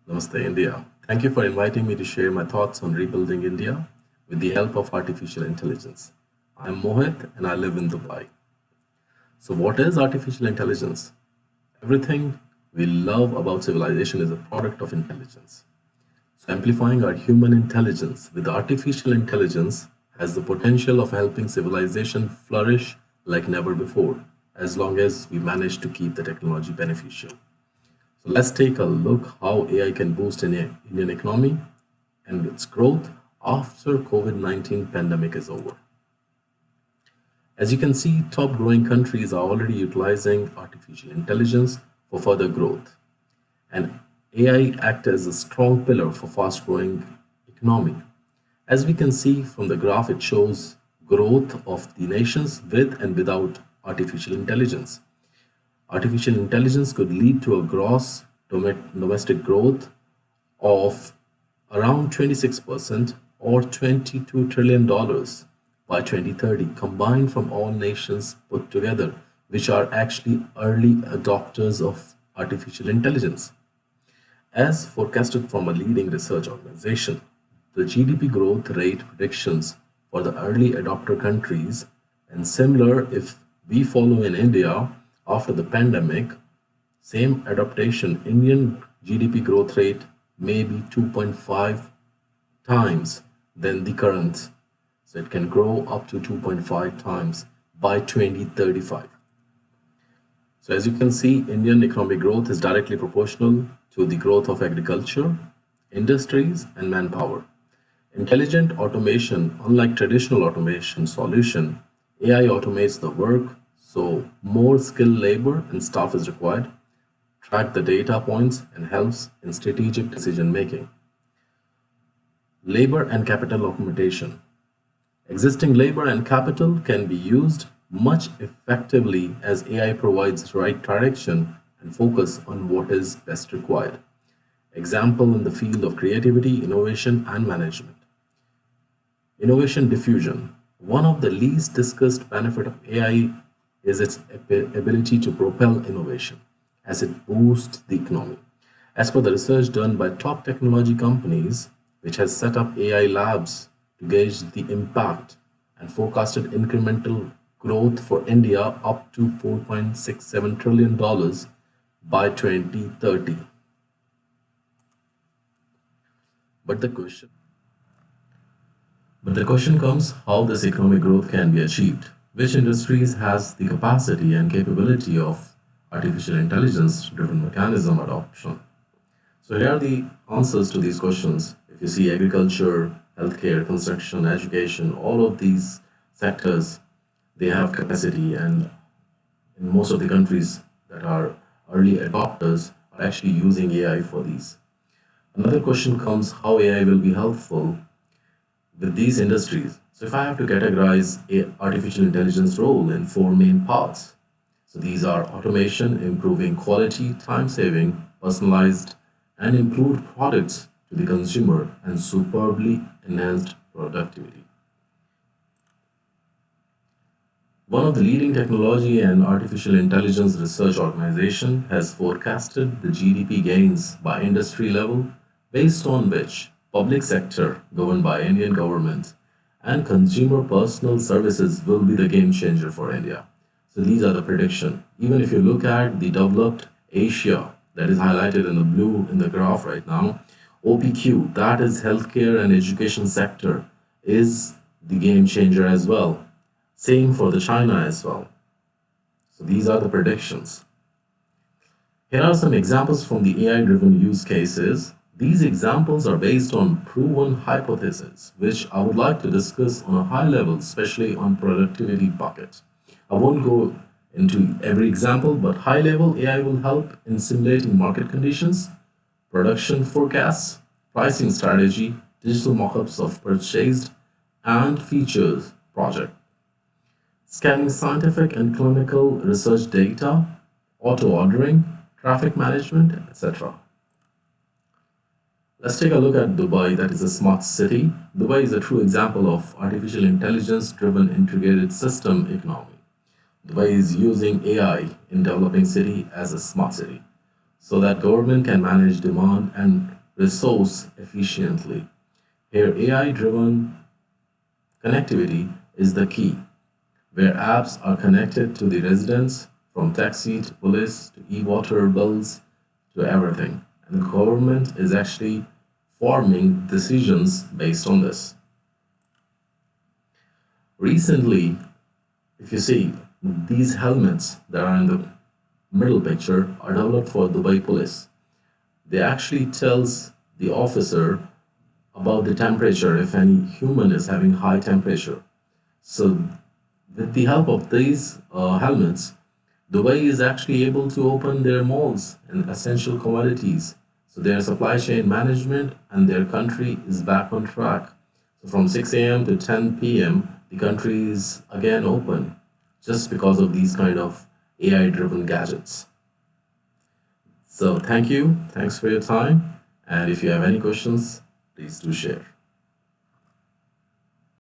Namaste, India. Thank you for inviting me to share my thoughts on rebuilding India with the help of artificial intelligence. I'm Mohit and I live in Dubai. So, what is artificial intelligence? Everything we love about civilization is a product of intelligence. So, amplifying our human intelligence with artificial intelligence has the potential of helping civilization flourish like never before, as long as we manage to keep the technology beneficial. So let's take a look how AI can boost Indian economy and its growth after COVID-19 pandemic is over. As you can see, top growing countries are already utilizing artificial intelligence for further growth. And AI act as a strong pillar for fast growing economy. As we can see from the graph, it shows growth of the nations with and without artificial intelligence. Artificial intelligence could lead to a gross domestic growth of around 26% or $22 trillion dollars by 2030, combined from all nations put together, which are actually early adopters of artificial intelligence. As forecasted from a leading research organization, the GDP growth rate predictions for the early adopter countries and similar if we follow in India after the pandemic, same adaptation, Indian GDP growth rate may be 2.5 times than the current. So it can grow up to 2.5 times by 2035. So as you can see, Indian economic growth is directly proportional to the growth of agriculture, industries, and manpower. Intelligent automation, unlike traditional automation solution, AI automates the work, so more skilled labor and staff is required, track the data points, and helps in strategic decision making. Labor and capital augmentation. Existing labor and capital can be used much effectively as AI provides right direction and focus on what is best required. Example in the field of creativity, innovation, and management. Innovation diffusion. One of the least discussed benefit of AI is its ability to propel innovation as it boosts the economy. As per the research done by top technology companies, which has set up AI labs to gauge the impact and forecasted incremental growth for India up to $4.67 trillion dollars by 2030. But the question But the question comes how this economic growth can be achieved. Which industries has the capacity and capability of artificial intelligence driven mechanism adoption? So here are the answers to these questions. If you see agriculture, healthcare, construction, education, all of these sectors, they have capacity and in most of the countries that are early adopters are actually using AI for these. Another question comes how AI will be helpful with these industries. So if I have to categorize artificial intelligence role in four main parts, so these are automation, improving quality, time saving, personalized and improved products to the consumer, and superbly enhanced productivity. One of the leading technology and artificial intelligence research organization has forecasted the GDP gains by industry level based on which public sector governed by Indian government and consumer personal services will be the game changer for India. So these are the prediction. Even if you look at the developed Asia that is highlighted in the blue in the graph right now, OPQ, that is healthcare and education sector, is the game changer as well. Same for the China as well. So these are the predictions. Here are some examples from the AI-driven use cases. These examples are based on proven hypotheses, which I would like to discuss on a high level, especially on productivity bucket. I won't go into every example, but high level AI will help in simulating market conditions, production forecasts, pricing strategy, digital mockups of purchased and features project, scanning scientific and clinical research data, auto ordering, traffic management, etc. Let's take a look at Dubai, that is a smart city. Dubai is a true example of artificial intelligence driven integrated system economy. Dubai is using AI in developing city as a smart city so that government can manage demand and resource efficiently. Here, AI-driven connectivity is the key, where apps are connected to the residents from taxi to police to e-water bills to everything. And the government is actually forming decisions based on this. Recently, if you see, these helmets that are in the middle picture are developed for Dubai police. They actually tells the officer about the temperature if any human is having high temperature. So with the help of these helmets, Dubai is actually able to open their malls and essential commodities. So their supply chain management and their country is back on track. So from 6 a.m. to 10 p.m., the country is again open just because of these kind of AI driven gadgets. So thank you. Thanks for your time. And if you have any questions, please do share.